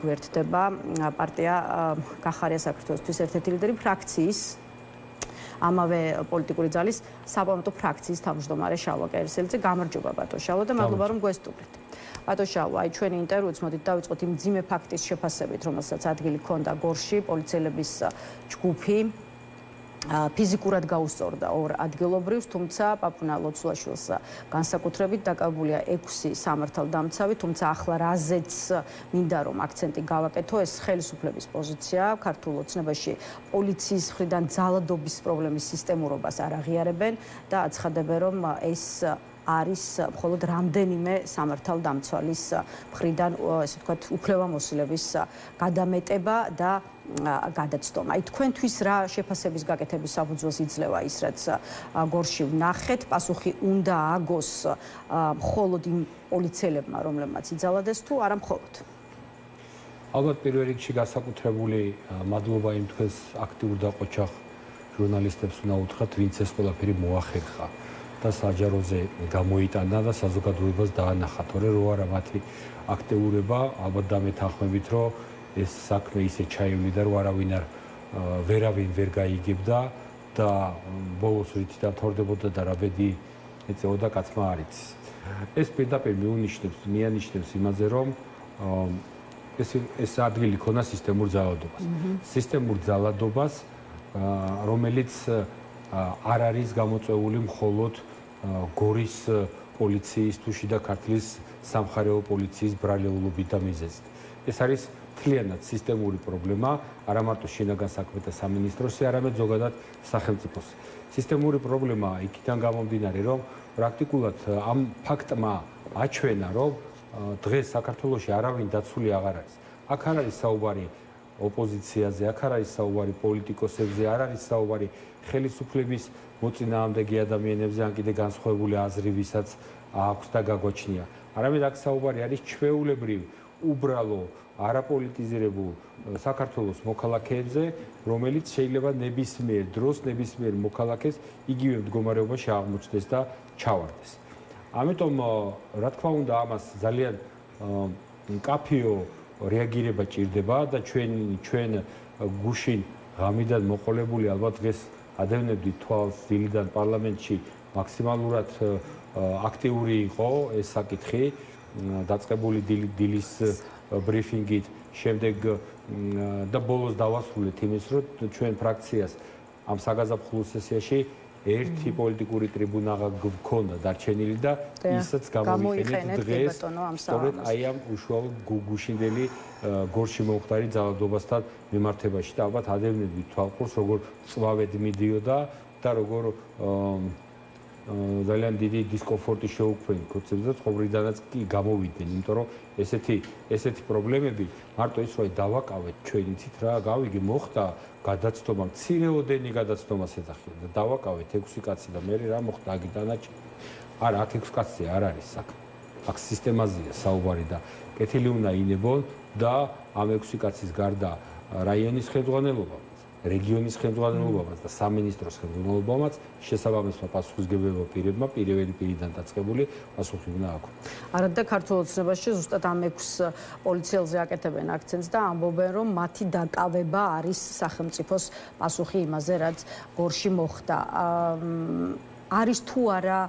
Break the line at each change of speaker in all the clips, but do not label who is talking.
გვერდდება პარტია გახარია საქართველოსთვის ერთ-ერთი ლიდერი ფრაქციის ამავე პოლიტიკური ძალის საპარლამენტო ფრაქციის თავმჯდომარე შალვა კერესელიძე. გამარჯობა ბატონ შალვა და მადლობა რომ გვესტუმრეთ. ბატონ შალვა, აი ჩვენი ინტერვიუც მოდით დავიწყოთ იმ მძიმე ფაქტის შეფასებით, რომელსაც ადგილი ჰქონდა გორში, პოლიციელების ჯგუფი ფიზიკურად გაუსწორდა ორ ადგილობრივს, თუმცა პაპუნა ლოცულაშვილს განსაკუთრებით დაკავებულია 6 სამართალდამცავი, თუმცა ახლა რაზეც მინდა რომ აქცენტი გავაკეთო, ეს ხელისუფლების პოზიცია ქართულ ოცნებაში პოლიციის მხრიდან ძალადობის პრობლემის სისტემურობას არ აღიარებენ და აცხადებენ რომ ეს არის მხოლოდ რამდენიმე სამართალდამცველის მხრიდან ესე ვთქვათ უფლებამოსილების გადამეტება და გადაცდომა. აი თქვენთვის რა შეფასების გაკეთების საფუძველს იძლევა ის რაც გორში ვნახეთ, პასუხი უნდა აგოს მხოლოდ იმ პოლიციელებმა, რომლებმაც იძალადეს თუ არა მხოლოდ?
ალბათ პირველ რიგში განსაკუთრებული მადლობა იმ თქვენს აქტიურ და ყოჩახ ჟურნალისტებს უნდა უთხრათ, ვინც ეს ყველაფერი მოახერხა და საჯაროზე გამოიტანა და საზოგადოებას დაანახა, თორე რო არა მათი აქტიურობა, ალბათ დამეთანხმებით, რომ ეს საქმე ისე ჩაივლიდა, რომ ვერავინ ვერ გაიგებდა და ბოლოს რითი დამთავრდებოდა და რა ბედი ეწეოდა კაცმა არ იცის. ეს პირდაპირ მიანიშნებს იმაზე, რომ ეს ადგილი ქონა სისტემურ ძალადობას. სისტემურ ძალადობას, რომელიც არ არის გამოწვეული მხოლოდ გორის პოლიციის თუ შიდა ქართლის სამხარეო პოლიციის ბრალეულობით და მიზეზით. ეს არის მთლიანად სისტემური პრობლემა, არა მარტო შინაგან საქმეთა სამინისტროსი, არამედ ზოგადად სახელმწიფოსი. სისტემური პრობლემა იქიდან გამომდინარე, რომ პრაქტიკულად ამ ფაქტმა აჩვენა, რომ დღეს საქართველოში არავინ დაცული აღარ არის. აქ არ არის საუბარი ოპოზიციაზე, აქ არ არის საუბარი პოლიტიკოსებზე, არ არის საუბარი ხელისუფლების მოწინააღმდეგე ადამიანებზე, ან კიდე განსხვავებული აზრი, ვისაც აქვს და გაგვაჩნია. არამედ აქ საუბარი არის ჩვეულებრივ, უბრალო, არაპოლიტიზირებულ საქართველოს მოქალაქეებზე, რომელიც შეიძლება ნებისმიერ დროს, ნებისმიერ მოქალაქეს იგივე მდგომარეობაში აღმოჩნდეს და ჩავარდეს. ამიტომ, რა თქმა უნდა, ამას ძალიან მკაფიო რეაგირება ჭირდება და ჩვენ გუშინ ღამიდან მოყოლებული ალბათ დღეს ადევნებდით თვალს დილიდან პარლამენტში მაქსიმალურად აქტიური იყო ეს საკითხი, დაწყებული დილის ბრიფინგით, შემდეგ და ბოლოს დავასრულეთ იმის, რომ ჩვენ ფრაქციას ამ საგაზაფხულო სესიაში ერთი პოლიტიკური ტრიბუნა გქონდა დარჩენილი და ისაც გამოვიყენეთ დღეს სწორედ აი ამ უშუალო გუშინდელი გორში მომხდარი ძალადობასთან მიმართებაში და ალბათ ადევნებდით თვალყურს, როგორ წვავედ მიდიოდა და როგორ ძალიან დიდი დისკომფორტი შეუქმნი ქორწილზე და ცხოვრიდანაც კი გამოვიდნენ, იმიტომ რომ ესეთი პრობლემები მარტო ის რომ დავაკავეთ ჩვენ იცით რა გავიგე მოხდა გადაცდომა, მცირეოდენი გადაცდომას ეძახიან და დავაკავეთ 6 კაცი და მე რა მოხდა აგიდანაჭი. არა, აქ 6 კაცი არ არის საქმე. აქ სისტემაზეა საუბარი და კეთილი უნდა ინებონ და ამ 6 კაცის გარდა რაიონის ხელმძღვანელობამ, რეგიონის ხელმძღვანელობამაც და სამინისტროს ხელმძღვანელობამაც შესაბამისმა პასუხისმგებლობა პირებმა პირველი პირიდან დაწყებული პასუხი უნდა აქვთ.
არა და ქართულ ოცნებაში ზუსტად ამ 6 პოლიციელზე აკეთებენ აქცენტს და ამბობენ, რომ მათი დაკავება არის სახელმწიფოს პასუხი იმაზე, რაც გორში მოხდა. არის თუ არა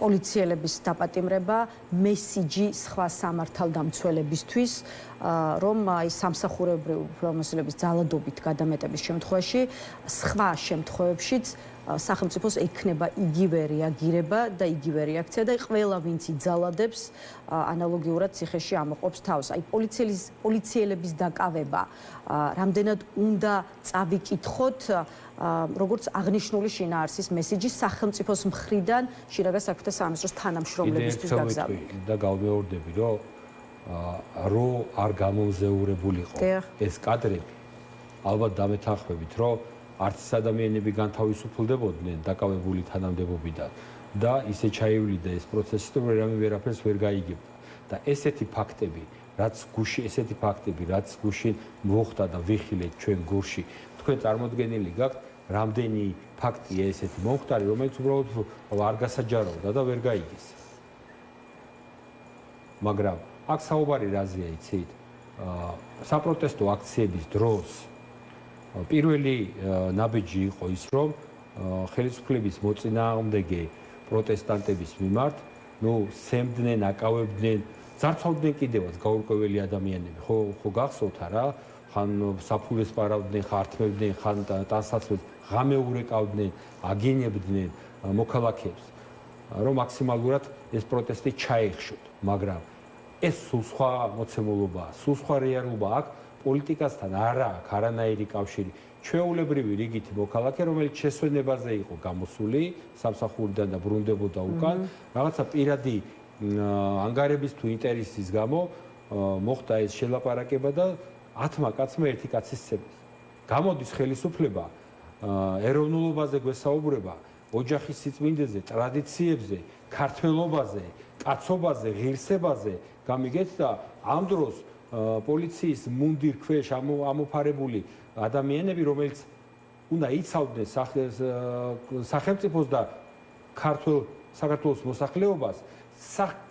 პოლიციელების დაპატიმრება მესიჯი სხვა სამართალდამცველებისთვის, რომ აი სამსახურებრივი უფლებამოსილების ძალადობით გადამეტების შემთხვევაში, სხვა შემთხვევებშიც სახელმწიფოს ექნება იგივე რეაგირება და იგივე რეაქცია და ყველა ვინც იძალადებს ანალოგიურად ციხეში ამოყობს თავს. აი პოლიციელების დაკავება რამდენად უნდა წავიკითხოთ, როგორც აღნიშნული შინაარსის მესიჯი სახელმწიფოს მხრიდან შინაგან საქმეთა სამინისტროს თანამშრომლებისთვის გაგზავნილი.
და გავმეორდები, რომ არ გამომზეურებულიყო ეს კადრები, ალბათ დამეთანხმებით, რომ არც ადამიანები განთავისუფლდებოდნენ დაკავებული თანამდებობიდან და ისე ჩაივლიდა ეს პროცესი, რომ ვერაფერს ვერ გაიგებდა. და ესეთი ფაქტები, რაც გუშინ მოხდა და ვიხილეთ ჩვენ გორში, თქვენ წარმოდგენილი გაქვთ, რამდენი ფაქტია ესეთი მომხდარი, რომელიც უბრალოდ არ გასაჯაროვდა და ვერ გაიგეს. მაგრამ აქ საუბარი რაზეა იცით? საპროტესტო აქციების დროს პირველი ნაბიჯი იყო ის, რომ ხელისუფლების მოწინააღმდეგე პროტესტანტების მიმართ, სემდნენ, აკავებდნენ, ძარცვავდნენ კიდევაც გაურკვეველი ადამიანები. ხო გახსოვთ რა? ხან საფულეს პარავდნენ, ხართმევდნენ, ხან ტანსაცმელს ღამე ურეკავდნენ, აგინებდნენ მოქალაქეებს, რომ მაქსიმალურად ეს პროტესტი ჩაეხშოთ, მაგრამ ეს სულ სხვა მოცემულობაა, სულ სხვა რეალობაა. აქ პოლიტიკასთან არა აქვს არანაირი კავშირი. ჩვეულებრივი რიგითი მოქალაქე, რომელიც შესვენებაზე იყო გამოსული სამსახურიდან და ბრუნდებოდა უკან, რაღაცა პირადი ანგარების თუ ინტერესის გამო მოხდა ეს შელაპარაკება და 10 კაცმა ერთი კაცის ცემეს. გამოდის ხელისუფლება ეროვნულობაზე გვესაუბრება, ოჯახის სიწმინდეზე, ტრადიციებზე, ქართველობაზე, კაცობაზე, ღირსებაზე, გამიგეთ და ამ დროს პოლიციის მუნდირ ქვეშ ამოფარებული ადამიანები, რომელიც უნდა იცავდნენ სახელმწიფოს და საქართველოს მოსახლეობას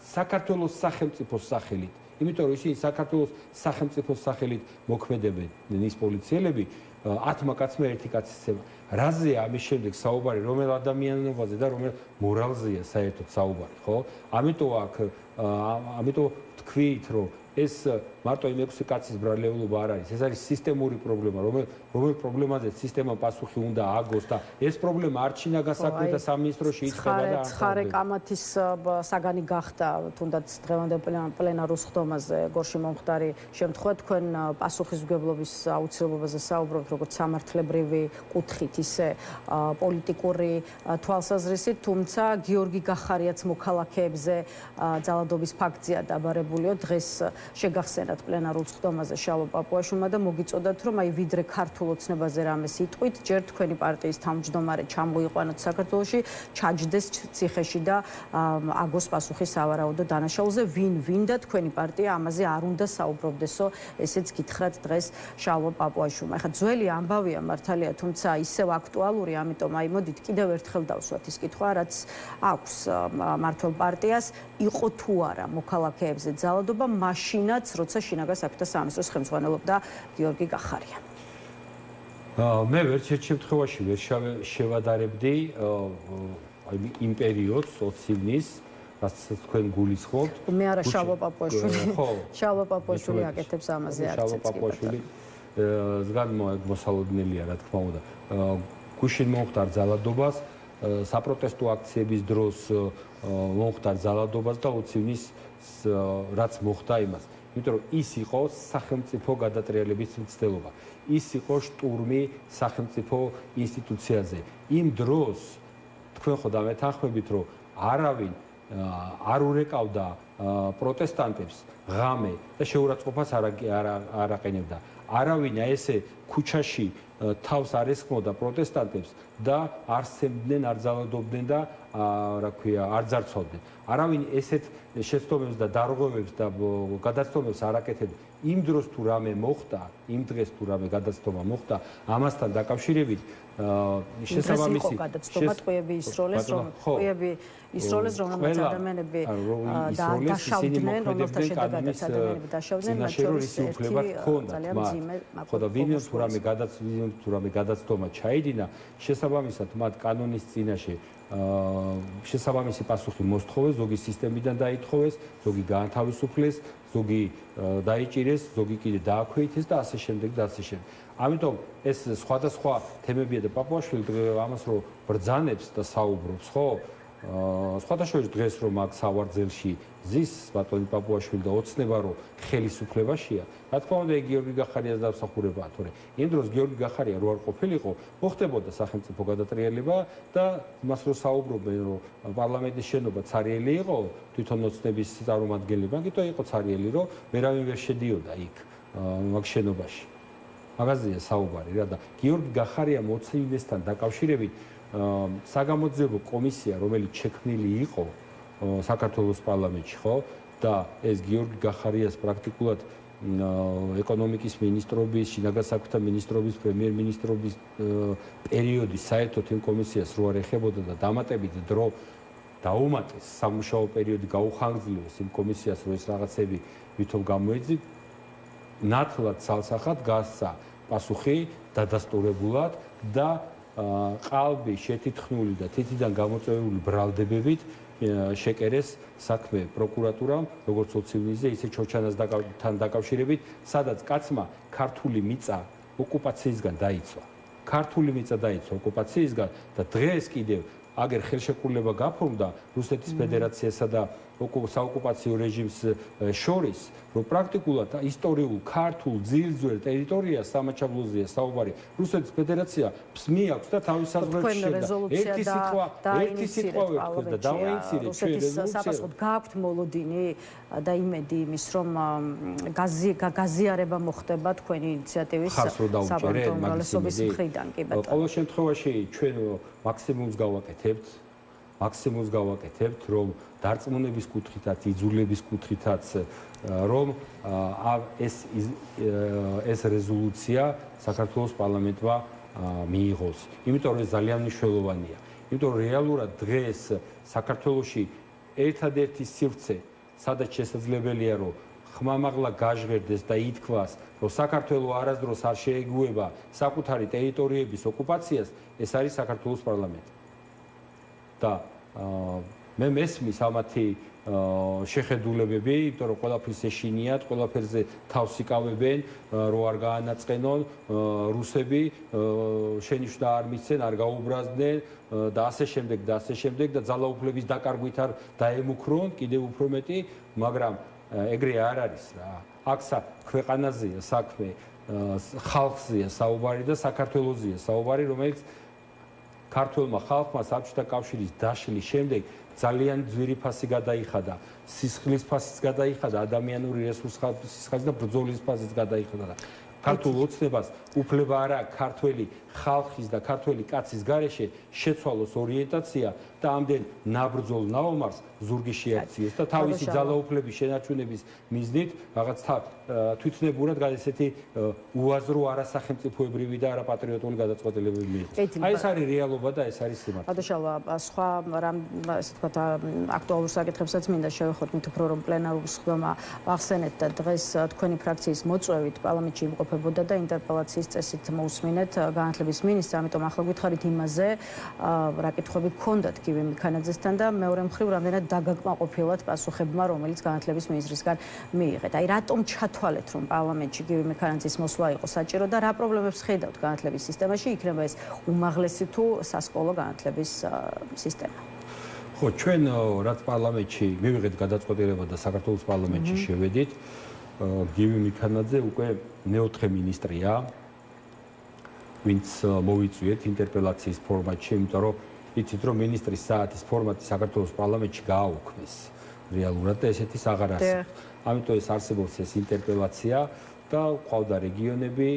საქართველოს სახელმწიფოს სახელით. იმიტომ რომ ისინი საქართველოს სახელმწიფოს სახელით მოქმედებენ ის პოლიციელები, 10 კაცმა ერთი კაცის ცემა. რაზეა ამის შემდეგ საუბარი, რომელ ადამიანობაზე და რომელ მორალზეა საერთოდ საუბარი, ხო? ამიტომ თქვით, რომ ეს მარტო იმ 6 კაცის ბრალეულობა არ არის, ეს არის სისტემური პრობლემა, რომელ პრობლემაზეც სისტემამ პასუხი უნდა ააგოს და ეს პრობლემა არ ჩინა გასაქმეთა სამინისტროში იწყება და
ცხარე კამათის საგანი გახდა თუნდაც დღევანდელ პლენარულ სხდომაზე გორში მომხდარი შემთხვევა. თქვენ პასუხისმგებლობის აუცილებლობაზე საუბრობთ როგორც სამართლებრივი კუთხით, ისე პოლიტიკური თვალსაზრისით, თუმცა გიორგი გახარიაც მოქალაქეებზე ძალადობის ფაქტზეა დაბარებულიო. დღეს შეგახსენათ პლენარულ სხდომაზე შალვა პაპუაშვილმა და მოგიწოდათ, რომ აი ვიდრე ქართულ ოცნებაზე რამეს იტყვით, ჯერ თქვენი პარტიის თავმჯდომარე ჩამოიყვანოთ საქართველოში, ჩაჯდეს ციხეში და აგოს პასუხი სავარაუდო დანაშაულზე, ვინ და თქვენი პარტია ამაზე არ უნდა საუბრობდესო, ესეც გითხრათ დღეს შალვა პაპუაშვილმა. ეხლა ძველი ამბავია მართალია, თუმცა ისევ აქტუალური, ამიტომ აი მოდით კიდევ ერთხელ დავსვათ ის კითხვა, რაც აქვს მართლ პარტიას, იყო თუ არა მოქალაქეებზე ძალადობა მაშინაც, როცა შინაგან საქმეთა სამინისტროს ხელმძღვანელობდა გიორგი გახარია.
მე ვერცერთ შემთხვევაში ვერ შევადარებდი იმ პერიოდს 20 ივნის, რაც თქვენ გულისხმობთ.
მე არა შალვა პაპუაშვილი. შალვა პაპუაშვილი აკეთებს ამაზე არც
შალვა პაპუაშვილი ზგან მოსალოდნელია, რა თქმა უნდა. გუშინ მომხდარ ძალადობას, საპროტესტო აქციების დროს მომხდარ ძალადობას და 20 ივნის რაც მოხდა იმას. იმიტომ რომ ის იყო სახელმწიფო გადატრიალების მცდელობა. ის იყო შტურმი სახელმწიფო ინსტიტუციაზე. იმ დროს თქვენ ხო დამეთანხმებით, რომ არავინ არ ურეკავდა პროტესტანტებს ღამე და შეურაცხყოფას არ აყენებდა. არავინ ესე ქუჩაში თავს არ ესხმოდა პროტესტანტებს და არ სცემდნენ, არ ძალადობდნენ და რა ქვია, არ ძარცვავდნენ. არავინ ესეთ შეცდომებს და დარღვევებს და გადაცდომებს არ აკეთებდა. იმ დროს თუ რამე მოხდა, იმ დღეს თუ რამე გადაცდომა მოხდა, ამასთან დაკავშირებით შესაბამისი
გადაცდომა ტყვეები ისროლეს, რომელიც ადამიანები დაშავდნენ, რომელთა შედეგადაც ადამიანები დაშავდნენ, მათ შორის ძალიან მძიმე
ხოდა ვინმე თუ რამე გადაცდომა ჩაიდინა, შესაბამისად მათ კანონის წინაშე შესაბამისი პასუხი მოსთხოვეს, ზოგი სისტემიდან დაითხოვეს, ზოგი გაანთავისუფლეს, ზოგი დაიჭირეს, ზოგი კიდე დააქვეითეს და ასე შემდეგ და ასე შემდეგ. ამიტომ ეს სხვადასხვა თემებია და პაპუაშვილი ამას რო ბრძანებს და საუბრობს, ხო? სხვადასხვა დღეს რომ აქ სავარძელში ზის ბატონი პაპუაშვილი და ოცნება რომ ხელისუფლებაშია, რა თქმა უნდა გიორგი გახარიას დამსახურებაა, თორე იმ დროს გიორგი გახარია რო არ ყოფილიყო, მოხდებოდა სახელმწიფო გადატრიალება და მას რო საუბრობენ რომ პარლამენტის შენობა ცარიელი იყო, თვითონ ოცნების წარმომადგენლები, მაგიტო იყო ცარიელი, რომ ვერავინ ვერ შედიოდა იქ მაგ შენობაში. მაგაზეა საუბარი რა და გიორგი გახარია მოცივესთან დაკავშირებით საგამოძიებო კომისია, რომელიც შექმნილი იყო საქართველოს პარლამენტში, ხო? და ეს გიორგი გახარიას პრაქტიკულად ეკონომიკის მინისტრობის, შინაგან საქმეთა მინისტრობის, პრემიერ-მინისტრობის პერიოდი საერთოდ იმ კომისიას რო არ ეხებოდა და დამატებით დრო დაუმატეს სამუშაო პერიოდი გაუხანგრძლივეს იმ კომისიას, რომ ეს რაღაცები ვითომ გამოეძით, ნათლად ცალსახად გასცა პასუხი დადასტურებულად და ყალბი შეთითხნული და თითიდან გამოწვეული ბრალდებებით შეკერეს საქმე პროკურატურამ, როგორც ოცივნიზე, ისე ჩორჩანასთან დაკავშირებით, სადაც კაცმა ქართული მიწა ოკუპაციისგან დაიცვა. ქართული მიწა დაიცვა ოკუპაციისგან და დღეს კიდევ აგერ ხელშეკრულება გაფორმდა რუსეთის ფედერაციასა და საოკუპაციო რეჟიმს შორის, რომ პრაქტიკულად ისტორიულ ქართულ ძილძველ ტერიტორიას სამაჩაბლოზეა საუბარი. რუსეთის ფედერაცია მიაქვს და თავის საზღვრებში ერთი სიტყვა ვეთქვეს და დავაინცირეთ ჩვენ რეზოლუცია.
საპასუხოდ გააქვთ მოლოდინი და იმედი იმის, რომ გაზიარება მოხდება თქვენი ინიციატივის საბჭოთა უმრავლესობის მხრიდან.
ყოველ შემთხვევაში ჩვენ მაქსიმუმს გავაკეთებთ, რომ დარწმუნების კუთხითაც, იძულების კუთხითაც, რომ ეს რეზოლუცია საქართველოს პარლამენტმა მიიღოს. იმიტომ რომ ეს ძალიან მნიშვნელოვანია. იმიტომ რომ რეალურად დღეს საქართველოში ერთადერთი სივრცე, სადაც შესაძლებელია, რომ ხმამაღლა გაჟღერდეს და ითქვას, რომ საქართველო არასდროს არ შეეგუება საკუთარი ტერიტორიების ოკუპაციას, ეს არის საქართველოს პარლამენტი. და მე მესმის ამათი შეხედულებები, იმიტომ რომ ყველაფერს ეშინიათ, ყველაფერზე თავს იკავებენ, რომ არ გაანაწყენონ რუსები, შენიშვნა არ მისცენ, არ გაუბრაზდნენ და ასე შემდეგ და ძალაუფლების დაკარგვით არ დაემუქრონ კიდევ უფრო მეტი, მაგრამ ეგრე არ არის რა. აქ ქვეყანაზეა საქმე, ხალხზეა საუბარი და საქართველოსზეა საუბარი, რომელიც ქართულმა ხალხმა საბჭოთა კავშირის დაშლის შემდეგ ძალიან ძვირი ფასი გადაიხადა, სისხლის ფასიც გადაიხადა, ადამიანური რესურსების სისხლის და ბრძოლის ფასიც გადაიხადა და ქართულ ოცნებას უფლება არა ქართველი ხალხის და ქართველი კაცის გარეშე შეცვალოს ორიენტაცია და ამდენ ნაბრძოლ ნაომარს ზურგი შეაქციეს და თავისი ძალაუფლების შენარჩუნების მიზნით რაღაც თვითნებურად ესეთი უაზრო არასახელმწიფოებრივი და არაპატრიოტული გადაწყვეტილებები მიიღეს. აი ეს არის რეალობა და ეს არის სიმართლე.
ბატონო, სხვა ესე ვთქვათ აქტუალურ საკითხებსაც მინდა შევეხოთ, მით უფრო რომ პლენარულ სხდომა ვახსენეთ და დღეს თქვენი ფრაქციის მოწვევით პარლამენტში იმყოფებოდა და ინტერპელაციის წესით მოусმინეთ განათლების მინისტრს, ამიტომ ახლა გითხარით იმაზე, რა კითხვები გქონდათ გივი მიქანაძესთან და მეორე მხრივ რამდენად დაგაკმაყოფილოთ პასუხებმა, რომელიც განათლების მინისტრისგან მიიღეთ. აი რატომ ჩათვალეთ, რომ პარლამენტში გივი მიქანაძის მოსვლა იყო საჭირო და რა პრობლემებს ხედავთ განათლების სისტემაში, იქნება ეს უმაღლესი თუ სასკოლო განათლების სისტემა?
ხო, ჩვენ რაც პარლამენტში მივიღეთ გადაწყვეტილება და საქართველოს პარლამენტში შევედით, გივი მიქანაძე უკვე მეოთხე მინისტრია, ვინც მოვიწვიეთ ინტერპელაციის ფორმატში, იმიტომ რომ იცით რომ მინისტრის საათის ფორმატი საქართველოს პარლამენტში გააუქმეს რეალურად და ესეთის აღარ არსებობს. ამიტომ ეს არსებობს ეს ინტერპელაცია და ყავდა რეგიონები,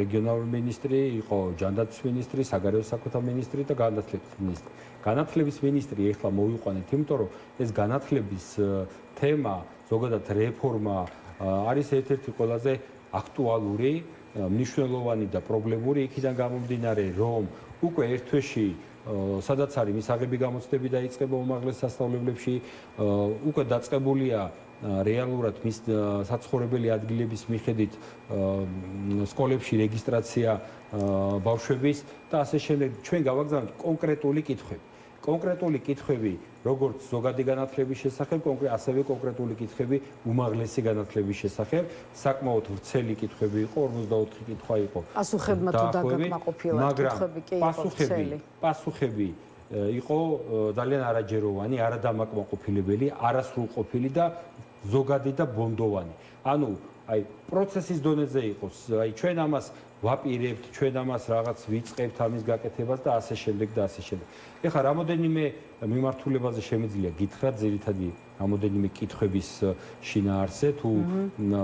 რეგიონალური მინისტრი, იყო ჯანდაცვის მინისტრი, საგარეო საქმეთა მინისტრი და განათლების მინისტრი. განათლების მინისტრი ეხლა მოვიყვანეთ, იმიტომ რომ ეს განათლების თემა, ზოგადად რეფორმა არის ერთ-ერთი ყველაზე აქტუალური, მნიშვნელოვანი და პრობლემური იქიდან გამომდინარე, რომ უკვე ერთ თვეში სადაც არის მისაღები გამოცდები დაიწყება უმაღლეს სასწავლებლებში, უკვე დაწყებულია რეალურად მის საცხოვრებელი ადგილების მიხედვით სკოლებში რეგისტრაცია ბავშვების და ასე შემდეგ. ჩვენ გავაგზავნეთ კონკრეტული კითხვები. კონკრეტული კითხვები, როგორც ზოგადი განათლების შესახებ, ასევე კონკრეტული კითხვები უმაღლესი განათლების შესახებ, საკმაოდ ვრცელი კითხვები იყო, 44 კითხვა იყო.
პასუხებმა თუ დაგაკმაყოფილეთ კითხვები კი იყო ვრცელი.
პასუხები იყო ძალიან არაჯეროვანი, არადამაკმაყოფილებელი, არასრულყოფილი და ზოგადი და ბონდოვანი. ანუ აი პროცესის დონეზე იყოს, აი ჩვენ ამას ვაპირებთ, ჩვენ ამას რაღაც ვიწყებთ ამის გაკეთებას და ასე შემდეგ და ასე შემდეგ. ეხლა რამოდენიმე მიმართულებაზე შემიძლია გითხრათ, ძირითადი რამოდენიმე კითხვების შინაარსზე, თუ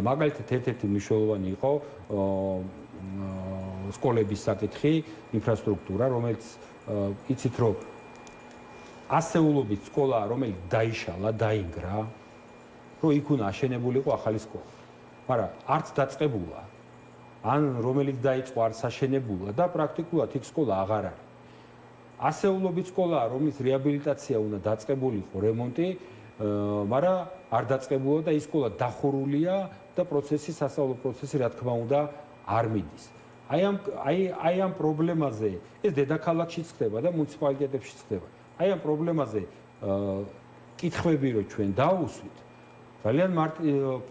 მაგალითად ერთ-ერთი მნიშვნელოვანი იყო სკოლების საკითხი, ინფრასტრუქტურა, რომელიც იცით რომ ასეულობით სკოლა, რომელიც დაიშალა, დაინგრა, რომ იქ უნდა აშენებულიყო ახალი სკოლა. მაგრამ არც დაწყებულა, ან რომელიც დაიწყო არც აშენებულა და პრაქტიკულად იქ სკოლა აღარ არის. ასეულობით სკოლაა, რომლის რეაბილიტაცია უნდა დაწყებულიყო, რემონტი, მაგრამ არ დაწყებულა და ის სკოლა დახურულია და სასწავლო პროცესი, რა თქმა უნდა, არ მიდის. აი ამ პრობლემაზე ეს დედაქალაქშიც ხდება და მუნიციპალიტეტებშიც ხდება. აი ამ პრობლემაზე კითხვები რო ჩვენ დავუსვით, ძალიან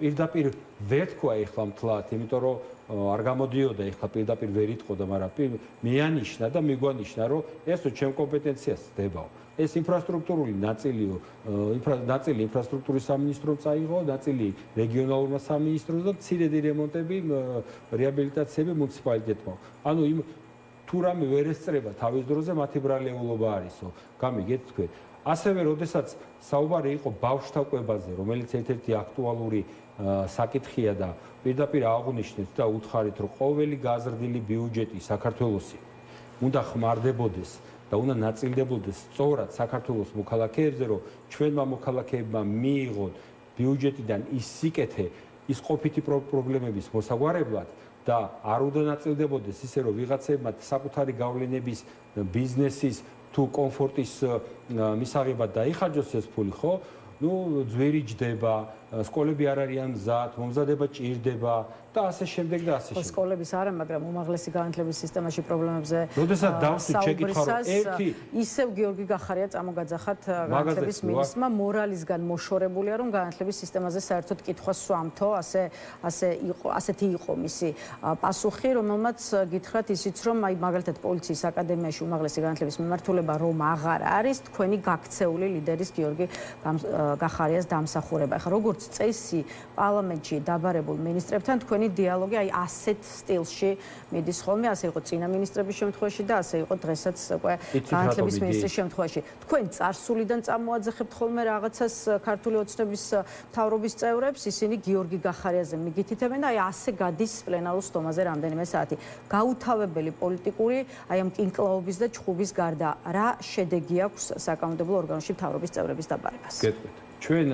პირდაპირ ვერ თქვა ეხლა მთლად, იმიტომ რომ არ გამოდიოდა ეხლა პირდაპირ ვერ იტყოდა, მაგრამ მიანიშნა და მიგვანიშნა, რომ ესო ჩემ კომპეტენციას ხდებაო. ეს ინფრასტრუქტურული ნაწილიო, ნაწილი ინფრასტრუქტურის სამინისტრომ წაიღო, ნაწილი რეგიონალურმა სამინისტროს და მცირედი რემონტები, რეაბილიტაციები მუნიციპალიტეტმა. ანუ თუ რამე ვერ ესწრება თავის დროზე, მათი ბრალეულობა არისო. გამიგეთ თქვენ. ასევე, როდესაც საუბარი იყო ბავშვთა კვებაზე, რომელიც ერთ-ერთი აქტუალური საკითხია და პირდაპირ აღნიშნეთ და უთხარით, რომ ყოველი გაზრდილი ბიუჯეტი საქართველოსი უნდა ხმარდებოდეს და უნდა ნაწილდებოდეს სწორად საქართველოს მოქალაქეებზე, რომ ჩვენმა მოქალაქეებმა მიიღონ ბიუჯეტიდან ის სიკეთე, ის ყოფითი პრობლემების მოსაგვარებლად და არ უნდა ნაწილდებოდეს ისე, რომ ვიღაცებმა საკუთარი გავლენების, ბიზნესის თუ კომფორტის მისაღებად დაიხარჯოს ეს ფული, ხო? ნუ ძვირი ჯდება, სკოლები არ არიან მზად, მომზადება ჭირდება და ასე შემდეგ და ასე შემდეგ.
სკოლების არა, მაგრამ უმაღლესი განათლების სისტემაში პრობლემებზე
როდესაც დავსვით შეკითხვა, რომ ერთი
ისევ გიორგი გახარია წამოგაძახათ განათლების მინისტრმა, მორალისგან მოშორებულია, რომ განათლების სისტემაზე საერთოდ კითხვა სვამთო, ასეთი იყო მისი პასუხი, რომელმაც გითხრათ ისიც, რომ აი მაგალითად პოლიციის აკადემიაში უმაღლესი განათლების მიმართულება რომ აღარ არის, თქვენი გაქცეული ლიდერის გიორგი გახარიას დამსახურება. ახლა როგორც წესი პარლამენტში დაბარებულ მინისტრებთან თქვენი დიალოგი აი ასეთ სტილში მიდის ხოლმე, ასე იყო წინა მინისტრების შემთხვევაში და ასე იყო დღესაც უკვე განათლების მინისტრის შემთხვევაში. თქვენ წარსულიდან წამოაძახებთ ხოლმე რაღაცას ქართული ოცნების მთავრობის წევრებს, ისინი გიორგი გახარიაზე მიგითითებენ და აი ასე გადის პლენარულ სტომაზე რამდენიმე საათი. გაუთავებელი პოლიტიკური აი ამ კინკლაობის და ჩხუბის გარდა რა შედეგი აქვს საკანონმდებლო ორგანოში მთავრობის წევრების დაბარებას?
გეტყვით. ჩვენ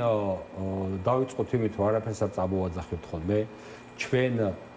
დავიწყოთ იმით, რომ არაფერს არ წამოვაძახებთ ხოლმე. ჩვენ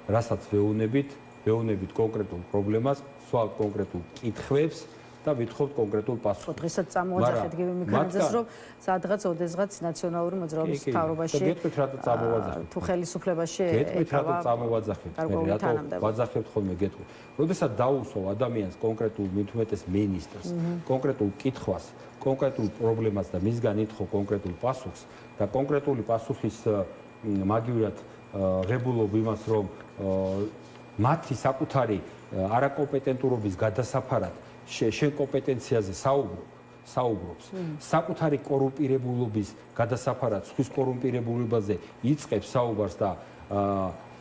რასაც ვეუბნებით კონკრეტულ პრობლემას, სვავთ კონკრეტულ კითხვებს და ვითხოვთ კონკრეტულ პასუხს.
დღესაც წამოვაძახეთ გივი მიქანიძეს, რომ სადღაც ოდესღაც ნაციონალური მოძრაობის მთავრობაში
გეტყვით რატო წამოვაძახებთ?
თუ ხელისუფლებაში
გეტყვით რატო წამოვაძახებთ? რატო ვაძახებთ ხოლმე გეტყვით? როდესაც დაუსვავ ადამიანს კონკრეტულ მithumetes მინისტრს, კონკრეტულ კითხვას, კონკრეტულ პრობლემას და მისგან ითხოვ კონკრეტულ პასუხს და კონკრეტული პასუხის მაგივრად ღებულობ იმას, რომ მათი საკუთარი არაკომპეტენტურობის გადასაფარად შენ კომპეტენციაზე საუბრობს, საკუთარი კორუმპირებულობის გადასაფარად სხვის კორუმპირებულებაზე იწყებს საუბარს და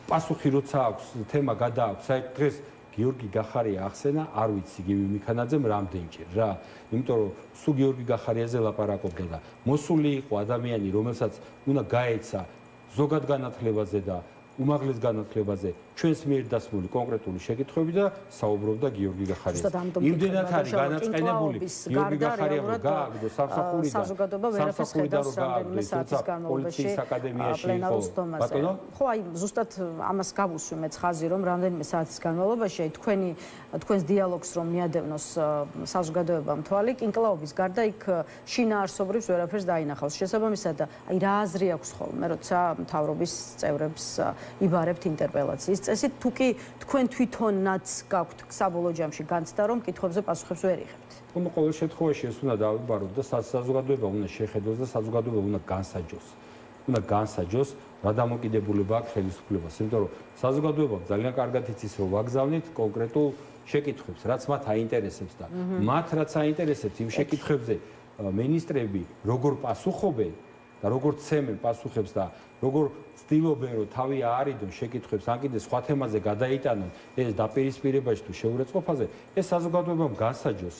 პასუხი როცა აქვს, თემა გადააქვს, საერთოდ დღეს გიორგი გახარია ახსენა, არ ვიცი გივი მიქანაძემ რამდენჯერ რა. იმიტომ რომ სულ გიორგი გახარიაზე ლაპარაკობდა და მოსული იყო ადამიანი, რომელსაც უნდა გაეცა ზოგად განათლებაზე და უმაღლეს განათლებაზე ჩვენს მიერ დასმული კონკრეტული შეკითხვები და საუბრობდა გიორგი გახარიაზე. იმდენად არის განაწყენებული გიორგი გახარია რომ გააგდო სამსახურიდან რომ გააგდო პოლიციის აკადემიაში იყო. ბატონო?
ხო, აი ზუსტად ამას გავუსვი მეც ხაზი, რომ რამდენიმე საათის განმავლობაში აი თქვენს დიალოგს რომ მიადევნოს საზოგადოებამ თვალი, კინკლაობის გარდა იქ შინაარსობრივს ვერაფერს დაინახავს. შესაბამისად, აი რა აზრი აქვს ხოლმე, როცა მთავრობის წევრებს იბარებთ ინტერპელაციის წესით, თუ კი თქვენ თვითონაც გაქვთ საბოლოო ჯამში განცდა, რომ კითხვებზე პასუხებს ვერ იღებთ.
ნუ ყოველ შემთხვევაში ეს უნდა დავიბაროთ და საზოგადოება უნდა შეხედოს და საზოგადოება უნდა განსაჯოს, რა დამოკიდებულება აქვს ხელისუფლებას, იმიტომ რომ საზოგადოებამ ძალიან კარგად იცის, რომ ვაგზავნით კონკრეტულ შეკითხვებს, რაც მათ აინტერესებს და მათ რაც აინტერესებს იმ შეკითხვებზე მინისტრები როგორ პასუხობენ და როგორ ცემენ პასუხებს და როგორ ცდილობენ რომ თავი აარიდონ შეკითხვებს, ან კიდე სხვა თემაზე გადაიტანონ ეს დაპირისპირებაში თუ შეურაცხყოფაზე, ეს საზოგადოებამ განსაჯოს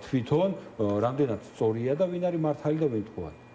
თვითონ რამდენად სწორია და ვინ არის მართალი და ვინ მტყუარი.